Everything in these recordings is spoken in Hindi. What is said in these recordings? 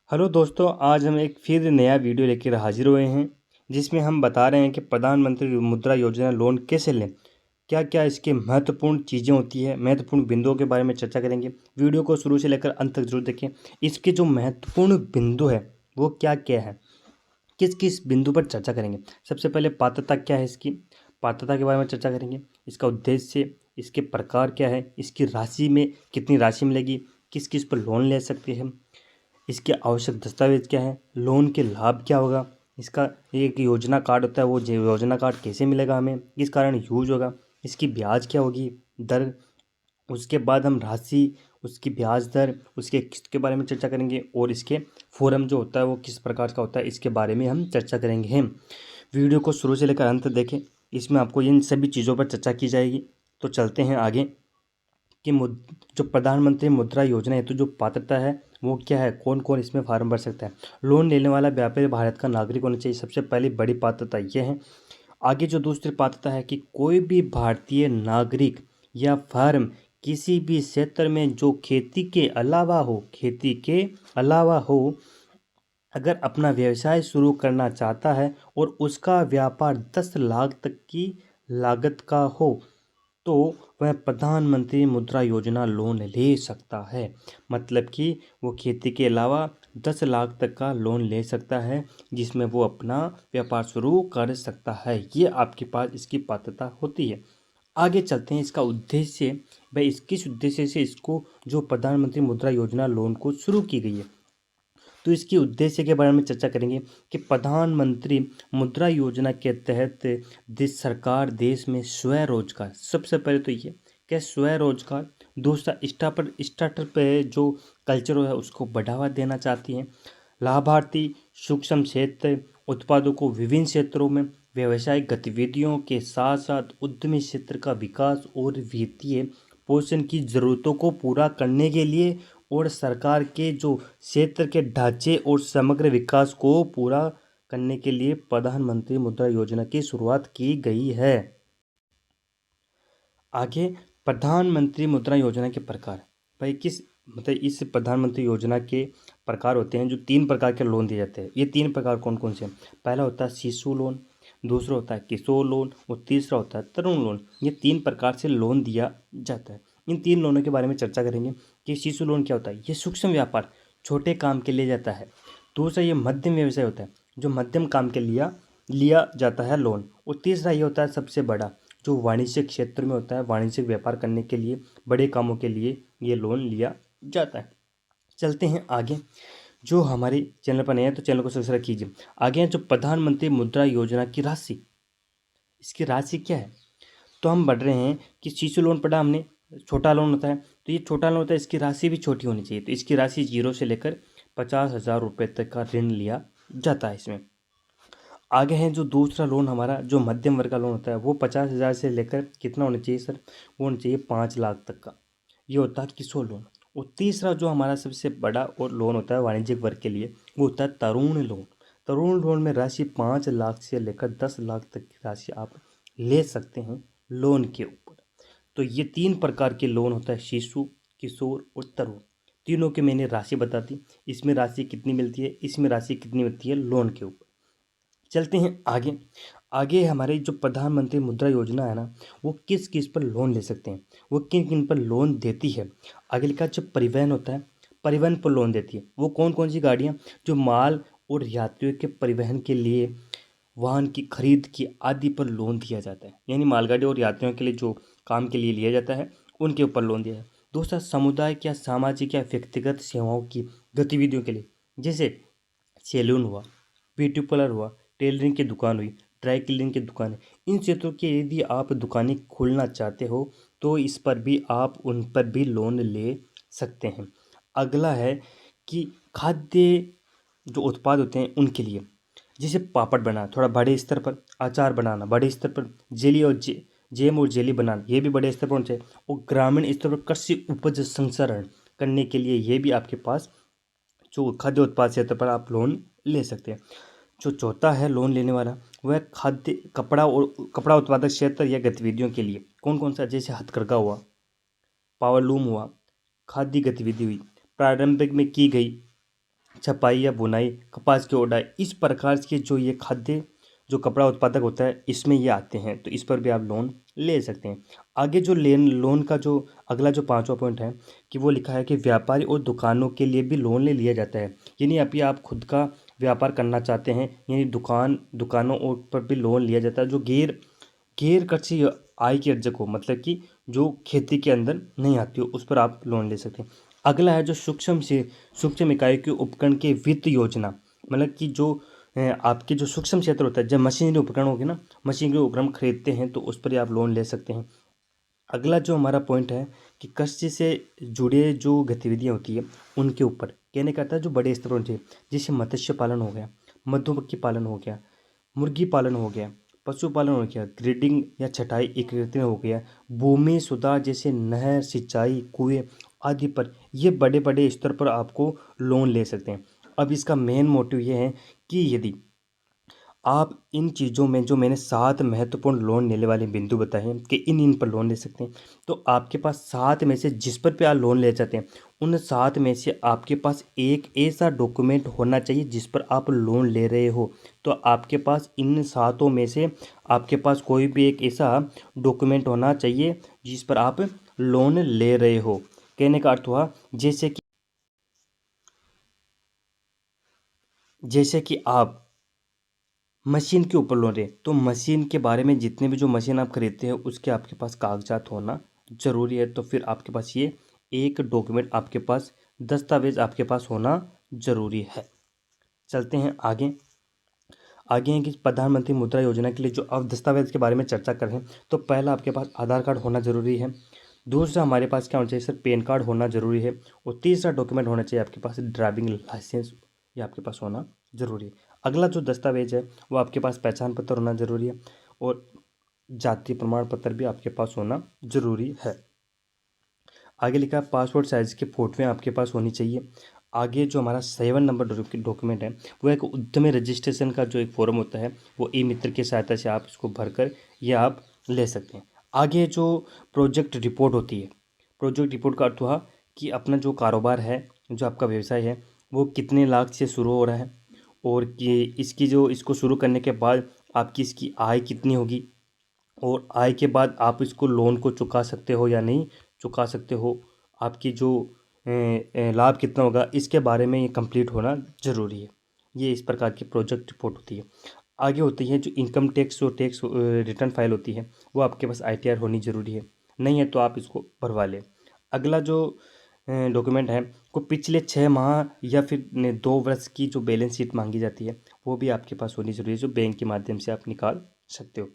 हेलो दोस्तों, आज हम एक फिर नया वीडियो लेकर हाजिर हुए हैं जिसमें हम बता रहे हैं कि प्रधानमंत्री मुद्रा योजना लोन कैसे लें, क्या क्या इसके महत्वपूर्ण चीज़ें होती है, महत्वपूर्ण बिंदुओं के बारे में चर्चा करेंगे। वीडियो को शुरू से लेकर अंत तक जरूर देखें। इसके जो महत्वपूर्ण बिंदु है वो क्या क्या है, किस किस बिंदु पर चर्चा करेंगे। सबसे पहले पात्रता क्या है, इसकी पात्रता के बारे में चर्चा करेंगे। इसका उद्देश्य, इसके प्रकार क्या है, इसकी राशि में कितनी राशि मिलेगी, किस किस पर लोन ले सकते हैं, इसके आवश्यक दस्तावेज क्या है, लोन के लाभ क्या होगा, इसका एक योजना कार्ड होता है वो योजना कार्ड कैसे मिलेगा हमें, किस कारण यूज होगा, इसकी ब्याज क्या होगी, दर, उसके बाद हम राशि, उसकी ब्याज दर, उसके किस्त के बारे में चर्चा करेंगे और इसके फॉर्म जो होता है वो किस प्रकार का होता है इसके बारे में हम चर्चा करेंगे। वीडियो को शुरू से लेकर अंत तक देखें, इसमें आपको इन सभी चीज़ों पर चर्चा की जाएगी। तो चलते हैं आगे कि जो प्रधानमंत्री मुद्रा योजना हेतु जो पात्रता है वो क्या है, कौन कौन इसमें फार्म भर सकता है। लोन लेने वाला व्यापारी भारत का नागरिक होना चाहिए, सबसे पहली बड़ी पात्रता ये है। आगे जो दूसरी पात्रता है कि कोई भी भारतीय नागरिक या फर्म किसी भी क्षेत्र में जो खेती के अलावा हो, अगर अपना व्यवसाय शुरू करना चाहता है और उसका व्यापार 10 लाख तक की लागत का हो तो वह प्रधानमंत्री मुद्रा योजना लोन ले सकता है। मतलब कि वो खेती के अलावा 10 लाख तक का लोन ले सकता है जिसमें वो अपना व्यापार शुरू कर सकता है। ये आपके पास इसकी पात्रता होती है। आगे चलते हैं, इसका उद्देश्य, भाई इस किस उद्देश्य से इसको जो प्रधानमंत्री मुद्रा योजना लोन को शुरू की गई है, तो इसके उद्देश्य के बारे में चर्चा करेंगे कि प्रधानमंत्री मुद्रा योजना के तहत देश सरकार देश में स्वरोजगार, सबसे पहले तो ये क्या स्वरोजगार, दूसरा स्टार्टअप पे जो कल्चर है उसको बढ़ावा देना चाहती है। लाभार्थी सूक्ष्म क्षेत्र उत्पादों को विभिन्न क्षेत्रों में व्यावसायिक गतिविधियों के साथ साथ उद्यमी क्षेत्र का विकास और वित्तीय पोषण की जरूरतों को पूरा करने के लिए और सरकार के जो क्षेत्र के ढांचे और समग्र विकास को पूरा करने के लिए प्रधानमंत्री मुद्रा योजना की शुरुआत की गई है। आगे प्रधानमंत्री मुद्रा योजना के प्रकार, भाई किस मतलब इस प्रधानमंत्री योजना के प्रकार होते हैं, जो 3 प्रकार के लोन दिए जाते हैं। ये 3 प्रकार कौन कौन से हैं? पहला होता है शिशु लोन, दूसरा होता है किशोर लोन और तीसरा होता है तरुण लोन। ये 3 प्रकार से लोन दिया जाता है। इन 3 लोनों के बारे में चर्चा करेंगे कि शिशु लोन क्या होता है। ये सूक्ष्म व्यापार, छोटे काम के लिए जाता है। दूसरा ये मध्यम व्यवसाय होता है, जो मध्यम काम के लिया लिया जाता है लोन। और तीसरा ये होता है सबसे बड़ा, जो वाणिज्यिक क्षेत्र में होता है, वाणिज्यिक व्यापार करने के लिए, बड़े कामों के लिए ये लोन लिया जाता है। चलते हैं आगे। जो हमारे चैनल पर नए हैं तो चैनल को सब्सक्राइब कीजिए। आगे है जो प्रधानमंत्री मुद्रा योजना की राशि, इसकी राशि क्या है। तो हम बढ़ रहे हैं कि शिशु लोन पढ़ा हमने, छोटा लोन होता है, तो ये छोटा लोन होता है, इसकी राशि भी छोटी होनी चाहिए। तो इसकी राशि 0 से लेकर 50,000 रुपये तक का ऋण लिया जाता है इसमें। आगे है जो दूसरा लोन हमारा जो मध्यम वर्ग का लोन होता है, वो 50,000 से लेकर कितना होना चाहिए सर, वो होना चाहिए 5 लाख तक का। ये होता है किशोर लोन। और तीसरा जो हमारा सबसे बड़ा और लोन होता है वाणिज्यिक वर्ग के लिए, वो होता है तरुण लोन। तरुण लोन में राशि 5 लाख से लेकर 10 लाख तक की राशि आप ले सकते हैं लोन के ऊपर। तो ये 3 प्रकार के लोन होता है, शिशु, किशोर और तरुण। तीनों की मैंने राशि बता दी, इसमें राशि कितनी मिलती है, इसमें राशि कितनी मिलती है लोन के ऊपर। चलते हैं आगे। आगे हमारे जो प्रधानमंत्री मुद्रा योजना है ना, वो किस किस पर लोन ले सकते हैं, वो किन किन पर लोन देती है। आगे लिखा जो परिवहन होता है, परिवहन पर लोन देती है। वो कौन कौन सी गाड़ियाँ, जो माल और यात्रियों के परिवहन के लिए, वाहन की खरीद की आदि पर लोन दिया जाता है। यानी मालगाड़ी और यात्रियों के लिए जो काम के लिए लिया जाता है उनके ऊपर लोन दिया जाता है। दूसरा सामुदायिक या सामाजिक या व्यक्तिगत सेवाओं की गतिविधियों के लिए, जैसे सैलून हुआ, ब्यूटी पार्लर हुआ, टेलरिंग की दुकान हुई, ड्राई क्लीनिंग की दुकान है। इन क्षेत्रों की यदि आप दुकानें खोलना चाहते हो तो इस पर भी आप उन पर भी लोन ले सकते हैं। अगला है कि खाद्य जो उत्पाद होते हैं उनके लिए, जैसे पापड़ बनाना थोड़ा बड़े स्तर पर, अचार बनाना बड़े स्तर पर, जेली और जेम और जेली बनाना ये भी बड़े स्तर पर होना चाहिए। और ग्रामीण स्तर पर कृषि उपज संस्करण करने के लिए ये भी आपके पास जो खाद्य उत्पाद क्षेत्र पर आप लोन ले सकते हैं। जो चौथा है लोन लेने वाला, वह खाद्य कपड़ा उत्पादक क्षेत्र या गतिविधियों के लिए। कौन कौन सा, जैसे हथकरघा हुआ, पावरलूम हुआ, खाद्य गतिविधि हुई, प्रारंभिक में की गई छपाई या बुनाई, कपास की ओढ़ाई, इस प्रकार के जो ये खाद्य जो कपड़ा उत्पादक होता है इसमें ये आते हैं, तो इस पर भी आप लोन ले सकते हैं। आगे जो लोन का जो अगला जो पांचवा पॉइंट है कि वो लिखा है कि व्यापारी और दुकानों के लिए भी लोन ले लिया जाता है। यानी अभी आप खुद का व्यापार करना चाहते हैं, यानी दुकानों और पर भी लोन लिया जाता है, जो गैर गैर कृषि आय के अर्जक हो, मतलब कि जो खेती के अंदर नहीं आती हो, उस पर आप लोन ले सकते हैं। अगला है जो सूक्ष्म इकाई के उपकरण के वित्त योजना, मतलब कि जो आपके जो सूक्ष्म क्षेत्र होता है, जब मशीनरी उपकरण होगी ना, मशीनरी उपकरण खरीदते हैं तो उस पर ही आप लोन ले सकते हैं। अगला जो हमारा पॉइंट है कि कृषि से जुड़े जो गतिविधियां होती है उनके ऊपर कहने का आता है, जो बड़े स्तर पर होनी चाहिए, जैसे मत्स्य पालन हो गया, मधुमक्खी पालन हो गया, मुर्गी पालन हो गया, पशुपालन हो गया, ग्रेडिंग या छटाई एकत्रित हो गया, भूमि सुधार जैसे नहर सिंचाई कुएं आदि पर, ये बड़े बड़े स्तर पर आपको लोन ले सकते हैं। अब इसका मेन मोटिव ये है कि यदि आप इन चीज़ों में जो मैंने 7 महत्वपूर्ण लोन लेने वाले बिंदु बताए हैं कि इन पर लोन ले सकते हैं, तो आपके पास 7 में से जिस पर भी आप लोन ले जाते हैं, उन 7 में से आपके पास एक ऐसा डॉक्यूमेंट होना चाहिए जिस पर आप लोन ले रहे हो। तो आपके पास इन सातों में से आपके पास कोई भी एक ऐसा डॉक्यूमेंट होना चाहिए जिस पर आप लोन ले रहे हो। कहने का अर्थ हुआ जैसे कि आप मशीन के ऊपर लोन रहे, तो मशीन के बारे में जितने भी जो मशीन आप खरीदते हैं उसके आपके पास कागजात होना ज़रूरी है। तो फिर आपके पास ये एक डॉक्यूमेंट आपके पास दस्तावेज आपके पास होना ज़रूरी है। चलते हैं आगे। आगे हैं कि प्रधानमंत्री मुद्रा योजना के लिए जो अब दस्तावेज के बारे में चर्चा कर रहे हैं, तो पहला आपके पास आधार कार्ड होना ज़रूरी है। दूसरा हमारे पास क्या होना चाहिए सर, पैन कार्ड होना ज़रूरी है। और तीसरा डॉक्यूमेंट होना चाहिए आपके पास ड्राइविंग लाइसेंस, ये आपके पास होना ज़रूरी है। अगला जो दस्तावेज है वो आपके पास पहचान पत्र होना ज़रूरी है, और जाति प्रमाण पत्र भी आपके पास होना ज़रूरी है। आगे लिखा है पासपोर्ट साइज़ की फ़ोटोएँ आपके पास होनी चाहिए। आगे जो हमारा 7 नंबर डॉक्यूमेंट है वो एक उद्यमी रजिस्ट्रेशन का जो एक फॉर्म होता है, वो ई मित्र की सहायता से आप इसको भरकर ये आप ले सकते हैं। आगे जो प्रोजेक्ट रिपोर्ट होती है, प्रोजेक्ट रिपोर्ट का अर्थ हुआ कि अपना जो कारोबार है, जो आपका व्यवसाय है, वो कितने लाख से शुरू हो रहा है, और कि इसकी जो इसको शुरू करने के बाद आपकी इसकी आय कितनी होगी, और आय के बाद आप इसको लोन को चुका सकते हो या नहीं चुका सकते हो, आपकी जो लाभ कितना होगा, इसके बारे में ये कंप्लीट होना ज़रूरी है। ये इस प्रकार की प्रोजेक्ट रिपोर्ट होती है। आगे होती है जो इनकम टैक्स और टैक्स रिटर्न फाइल होती है, वो आपके पास ITR होनी ज़रूरी है, नहीं है तो आप इसको भरवा लें। अगला जो डॉक्यूमेंट है को पिछले 6 माह या फिर 2 वर्ष की जो बैलेंस शीट मांगी जाती है वो भी आपके पास होनी ज़रूरी है, जो बैंक के माध्यम से आप निकाल सकते हो।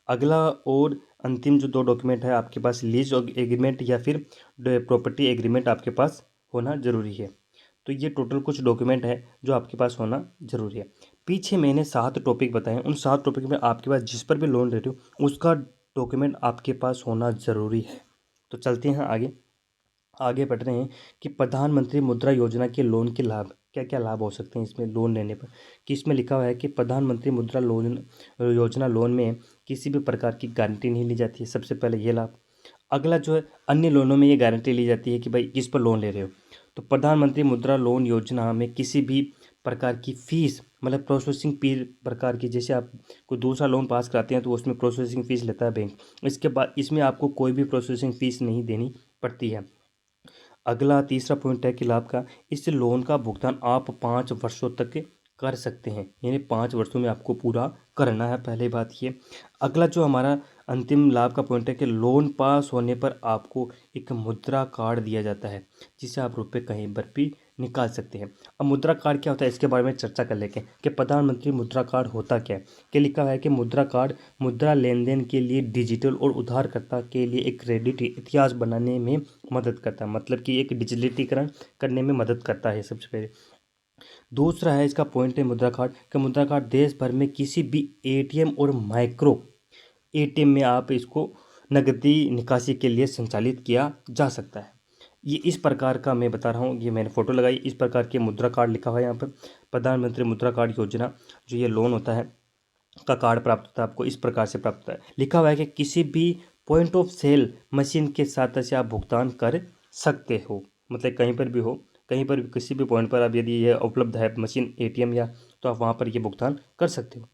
अगला और अंतिम जो 2 डॉक्यूमेंट है आपके पास लीज एग्रीमेंट या फिर प्रॉपर्टी एग्रीमेंट आपके पास होना ज़रूरी है। तो ये टोटल कुछ डॉक्यूमेंट है जो आपके पास होना ज़रूरी है। पीछे मैंने 7 टॉपिक बताए हैं, उन 7 टॉपिक में आपके पास जिस पर भी लोन ले रहे हो उसका डॉक्यूमेंट आपके पास होना ज़रूरी है। तो चलते हैं आगे। आगे बढ़ रहे हैं कि प्रधानमंत्री मुद्रा योजना के लोन के लाभ, क्या क्या लाभ हो सकते हैं इसमें लोन लेने पर। कि इसमें लिखा हुआ है कि प्रधानमंत्री मुद्रा लोन योजना लोन में किसी भी प्रकार की गारंटी नहीं ली जाती है, सबसे पहले ये लाभ। अगला जो है अन्य लोनों में ये गारंटी ली जाती है कि भाई किस पर लोन ले रहे हो, तो प्रधानमंत्री मुद्रा लोन योजना में किसी भी प्रकार की फीस, मतलब प्रोसेसिंग फी प्रकार की, जैसे आप कोई दूसरा लोन पास कराते हैं तो उसमें प्रोसेसिंग फ़ीस लेता है बैंक, इसके बाद इसमें आपको कोई भी प्रोसेसिंग फ़ीस नहीं देनी पड़ती है। अगला तीसरा पॉइंट है कि लाभ का, इस लोन का भुगतान आप 5 वर्षों तक कर सकते हैं, यानी 5 वर्षों में आपको पूरा करना है, पहले बात ये। अगला जो हमारा अंतिम लाभ का पॉइंट है कि लोन पास होने पर आपको एक मुद्रा कार्ड दिया जाता है जिसे आप रुपये कहीं पर भी निकाल सकते हैं। अब मुद्रा कार्ड क्या होता है इसके बारे में चर्चा कर लेते हैं कि प्रधानमंत्री मुद्रा कार्ड होता क्या है। क्या लिखा है कि मुद्रा कार्ड मुद्रा लेन देन के लिए डिजिटल और उधारकर्ता के लिए एक क्रेडिट इतिहास बनाने में मदद करता है, मतलब कि एक डिजिटलीकरण करने में मदद करता है सबसे पहले। दूसरा है इसका पॉइंट है मुद्रा कार्ड का, मुद्रा कार्ड देश भर में किसी भी ATM और माइक्रो ATM में आप इसको नकदी निकासी के लिए संचालित किया जा सकता है। ये इस प्रकार का मैं बता रहा हूँ, ये मैंने फ़ोटो लगाई, इस प्रकार के मुद्रा कार्ड लिखा हुआ है यहाँ पर। प्रधानमंत्री मुद्रा कार्ड योजना जो ये लोन होता है का कार्ड प्राप्त होता है आपको, इस प्रकार से प्राप्त होता है। लिखा हुआ है कि किसी भी पॉइंट ऑफ सेल मशीन के साथ से आप भुगतान कर सकते हो, मतलब कहीं पर भी हो, कहीं पर भी किसी भी पॉइंट पर अब यदि यह उपलब्ध है मशीन एटीएम या, तो आप वहाँ पर ये भुगतान कर सकते हो।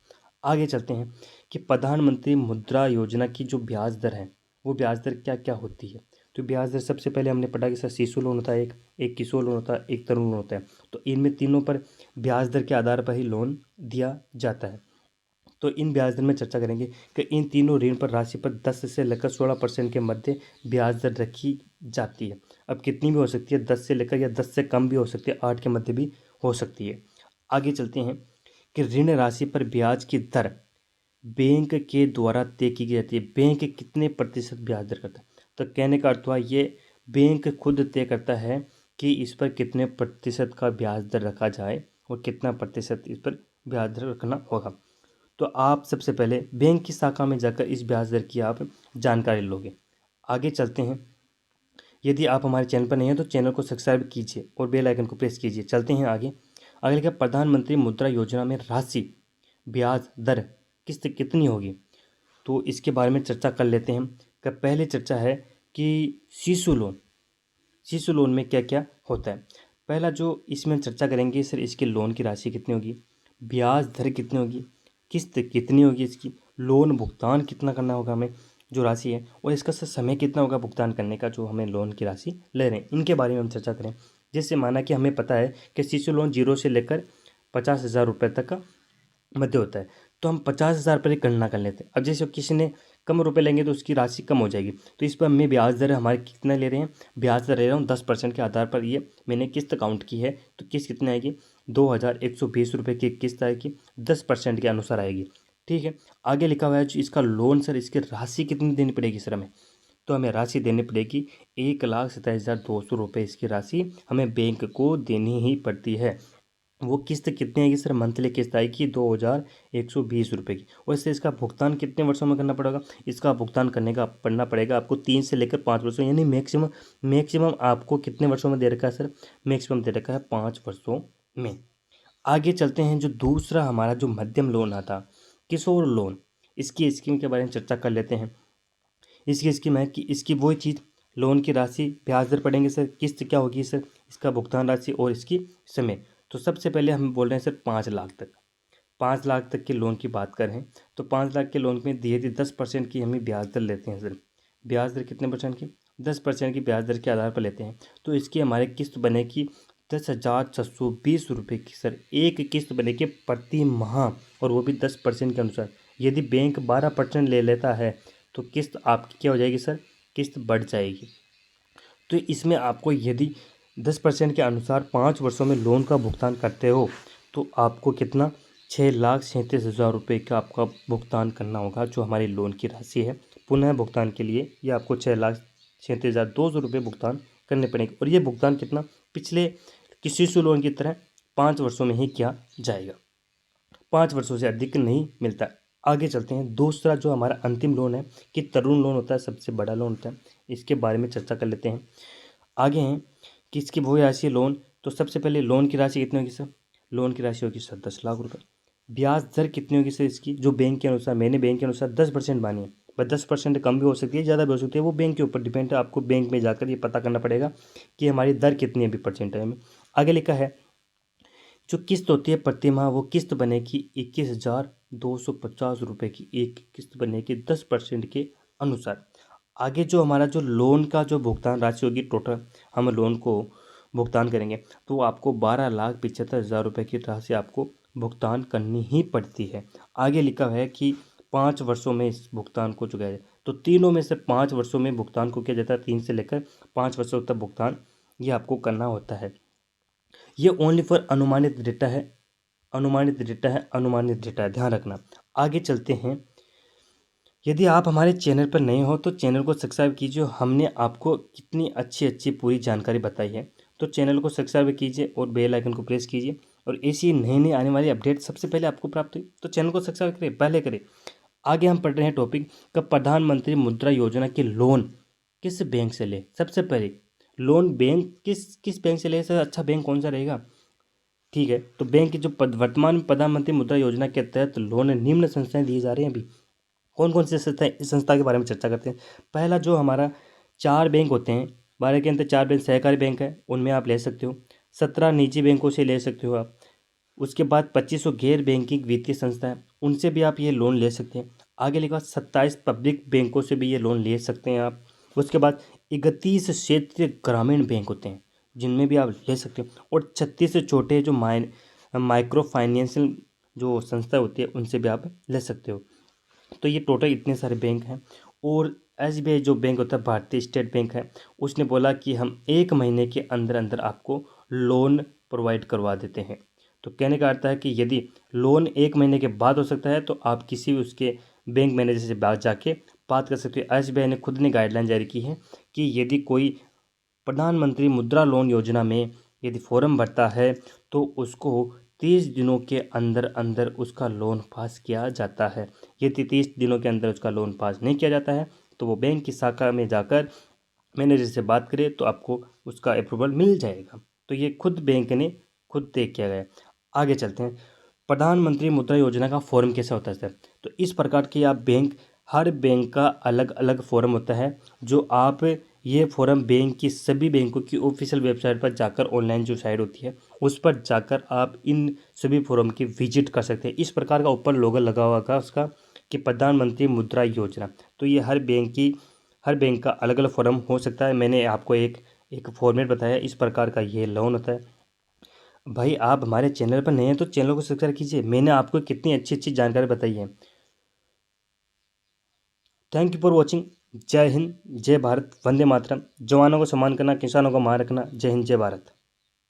आगे चलते हैं कि प्रधानमंत्री मुद्रा योजना की जो ब्याज दर है वो ब्याज दर क्या क्या होती है। तो ब्याज दर सबसे पहले हमने पढ़ा कि सर शिशु लोन होता है, एक किशोर लोन होता है, एक तरुण लोन होता है। तो इनमें तीनों पर ब्याज दर के आधार पर ही लोन दिया जाता है। तो इन ब्याज दर में चर्चा करेंगे कि इन तीनों ऋण पर राशि पर 10 से लेकर 16% के मध्य ब्याज दर रखी जाती है। अब कितनी भी हो सकती है, 10 से लेकर या 10 से कम भी हो सकती है, 8 के मध्य भी हो सकती है। आगे चलते हैं कि ऋण राशि पर ब्याज की दर बैंक के द्वारा तय की जाती है। बैंक कितने प्रतिशत ब्याज दर करता है, तो कहने का अर्थ हुआ ये बैंक खुद तय करता है कि इस पर कितने प्रतिशत का ब्याज दर रखा जाए और कितना प्रतिशत इस पर ब्याज दर रखना होगा। तो आप सबसे पहले बैंक की शाखा में जाकर इस ब्याज दर की आप जानकारी लोगे। आगे चलते हैं, यदि आप हमारे चैनल पर नहीं हैं तो चैनल को सब्सक्राइब कीजिए और बेल आइकन को प्रेस कीजिए। चलते हैं आगे। अगले लिखा प्रधानमंत्री मुद्रा योजना में राशि ब्याज दर किस्त कितनी होगी, तो इसके बारे में चर्चा कर लेते हैं। का पहले चर्चा है कि शिशु लोन, शिशु लोन में क्या क्या होता है। पहला जो इसमें चर्चा करेंगे सर, इसके लोन की राशि कितनी होगी, ब्याज दर कितनी होगी, किस्त कितनी होगी इसकी, लोन भुगतान कितना करना होगा हमें जो राशि है, और इसका सर समय कितना होगा भुगतान करने का जो हमें लोन की राशि ले रहे हैं, इनके बारे में हम चर्चा करें। जैसे माना कि हमें पता है कि शिशु लोन 0 से लेकर 50,000 रुपये तक का मध्य होता है, तो हम 50,000 पर ही गणना कर लेते हैं। अब जैसे किसी ने कम रुपए लेंगे तो उसकी राशि कम हो जाएगी, तो इस पर हमें ब्याज दर हमारे कितना ले रहे हैं, ब्याज दर ले रहा हूँ 10% के आधार पर। ये मैंने किस्त काउंट की है, तो किस्त कितनी आएगी, 2,120 रुपये की किस्त आएगी, 10% के अनुसार आएगी। ठीक है, आगे लिखा हुआ है जो इसका लोन सर, इसकी राशि कितनी देनी पड़ेगी सर हमें, तो हमें राशि देनी पड़ेगी 1,27,200 रुपये। इसकी राशि हमें बैंक को देनी ही पड़ती है। वो किस्त कितनी आएगी सर, मंथली किस्त आएगी 2,120 रुपये की। और इससे इसका भुगतान कितने वर्षों में करना पड़ेगा, इसका भुगतान करने का पड़ना पड़ेगा आपको 3 से लेकर 5 वर्षों, यानी मैक्सिमम आपको कितने वर्षों में दे रखा है सर, मैक्सिमम दे रखा है 5 वर्षों में। आगे चलते हैं, जो दूसरा हमारा जो मध्यम लोन आता, किशोर लोन, इसकी स्कीम के बारे में चर्चा कर लेते हैं। इसकी स्कीम है कि इसकी वही चीज़, लोन की राशि, ब्याज दर पड़ेंगे सर, किस्त क्या होगी सर, इसका भुगतान राशि और इसकी समय। तो सबसे पहले हम बोल रहे हैं सर 5 लाख तक, 5 लाख तक के लोन की बात करें तो 5 लाख के लोन में दिए 10% की हमें ब्याज दर लेते हैं सर। ब्याज दर कितने परसेंट की, 10% की ब्याज दर के आधार पर लेते हैं। तो इसकी हमारे किस्त बनेगी 10,620 रुपये की सर, एक किस्त बनेगी प्रति माह, और वो भी 10% के अनुसार। यदि बैंक 12% ले लेता है तो किस्त आपकी क्या हो जाएगी सर, किस्त बढ़ जाएगी। तो इसमें आपको यदि 10% के अनुसार 5 वर्षों में लोन का भुगतान करते हो तो आपको कितना, 6,37,000 रुपये का आपका भुगतान करना होगा जो हमारी लोन की राशि है। पुनः भुगतान के लिए ये आपको 6,37,200 रुपये भुगतान करने पड़ेंगे, और ये भुगतान कितना, पिछले किसी शिशु लोन की तरह 5 वर्षों में ही किया जाएगा, 5 वर्षों से अधिक नहीं मिलता। आगे चलते हैं, दूसरा जो हमारा अंतिम लोन है कि तरुण लोन होता है, सबसे बड़ा लोन होता है, इसके बारे में चर्चा कर लेते हैं। आगे हैं कि इसकी भूमि राशि लोन, तो सबसे पहले लोन की राशि कितनी होगी सर, लोन की राशि होगी सर 10 लाख रुपये। ब्याज दर कितनी होगी सर इसकी, जो बैंक के अनुसार, मैंने बैंक के अनुसार 10% मानी है, बस 10% कम भी हो सकती है, ज़्यादा भी हो सकती है, वो बैंक के ऊपर डिपेंड है। आपको बैंक में जाकर ये पता करना पड़ेगा कि हमारी दर कितनी है अभी परसेंट में। आगे लिखा है जो किस्त होती है प्रति माह, वो किस्त बनेगी 21,250 रुपये की, एक किस्त बनेगी 10% के अनुसार। आगे जो हमारा जो लोन का जो भुगतान राशि होगी, टोटल हम लोन को भुगतान करेंगे तो आपको 12,75,000 रुपये की राशि आपको भुगतान करनी ही पड़ती है। आगे लिखा है कि 5 वर्षों में इस भुगतान को चुकाया जाए, तो तीनों में से 5 वर्षों में भुगतान को किया जाता है, 3 से लेकर 5 वर्षों तक भुगतान ये आपको करना होता है। ये ओनली फॉर अनुमानित डेटा है, अनुमानित डेटा है, अनुमानित डेटा है, ध्यान रखना। आगे चलते हैं, यदि आप हमारे चैनल पर नए हो तो चैनल को सब्सक्राइब कीजिए। हमने आपको कितनी अच्छी अच्छी पूरी जानकारी बताई है, तो चैनल को सब्सक्राइब कीजिए और बेल आइकन को प्रेस कीजिए, और ऐसी नई नई आने वाली अपडेट सबसे पहले आपको प्राप्त हुई तो चैनल को सब्सक्राइब करें, पहले करें। आगे हम पढ़ रहे हैं टॉपिक का प्रधानमंत्री मुद्रा योजना के लोन किस बैंक से ले। सबसे पहले लोन बैंक किस बैंक से ले सर, अच्छा बैंक कौन सा रहेगा, ठीक है। तो बैंक की जो वर्तमान में प्रधानमंत्री मुद्रा योजना के तहत लोन निम्न संस्थाएं दिए जा रहे हैं। अभी कौन कौन सी संस्था, इस संस्था के बारे में चर्चा करते हैं। पहला जो हमारा 4 बैंक होते हैं, 12 के अंदर 4 बैंक सहकारी बैंक है, उनमें आप ले सकते हो। 17 निजी बैंकों से ले सकते हो आप। उसके बाद 2500 गैर बैंकिंग वित्तीय संस्था है, उनसे भी आप ये लोन ले सकते हैं। आगे लिखा 27 पब्लिक बैंकों से भी ये लोन ले सकते हैं आप। उसके बाद 31 क्षेत्रीय ग्रामीण बैंक होते हैं, जिनमें भी आप ले सकते हो। और 36 से छोटे जो माइक्रो फाइनेंशियल जो संस्था होती है, उनसे भी आप ले सकते हो। तो ये टोटल इतने सारे बैंक हैं। और एसबीआई जो बैंक होता है, भारतीय स्टेट बैंक है, उसने बोला कि हम 1 महीने के अंदर अंदर आपको लोन प्रोवाइड करवा देते हैं। तो कहने का अर्थ है कि यदि लोन 1 महीने के बाद हो सकता है तो आप किसी भी उसके बैंक मैनेजर से बात जाके बात कर सकते हो। एसबीआई ने खुद ने गाइडलाइन जारी की है कि यदि कोई प्रधानमंत्री मुद्रा लोन योजना में यदि फॉर्म भरता है तो उसको 30 दिनों के अंदर अंदर उसका लोन पास किया जाता है। यदि 30 दिनों के अंदर उसका लोन पास नहीं किया जाता है तो वो बैंक की शाखा में जाकर मैनेजर से बात करे तो आपको उसका अप्रूवल मिल जाएगा। तो ये खुद बैंक ने खुद तय किया गया है। आगे चलते हैं, प्रधानमंत्री मुद्रा योजना का फॉर्म कैसा होता है सर? तो इस प्रकार की आप हर बैंक का अलग अलग फॉर्म होता है, जो आप ये फॉर्म बैंक की सभी बैंकों की ऑफिशियल वेबसाइट पर जाकर, ऑनलाइन जो साइट होती है उस पर जाकर आप इन सभी फॉर्म की विजिट कर सकते हैं। इस प्रकार का ऊपर लोगो लगा हुआ होगा उसका कि प्रधानमंत्री मुद्रा योजना। तो ये हर बैंक का अलग अलग फॉर्म हो सकता है। मैंने आपको एक एक फॉर्मेट बताया, इस प्रकार का ये लोन होता है। भाई आप हमारे चैनल पर नए हैं तो चैनल को सब्सक्राइब कीजिए, मैंने आपको कितनी अच्छी अच्छी जानकारी बताई है। Thank you for watching. जय हिंद, जय भारत, वंदे मातरम। जवानों को सम्मान करना, किसानों को मान रखना। जय हिंद, जय भारत।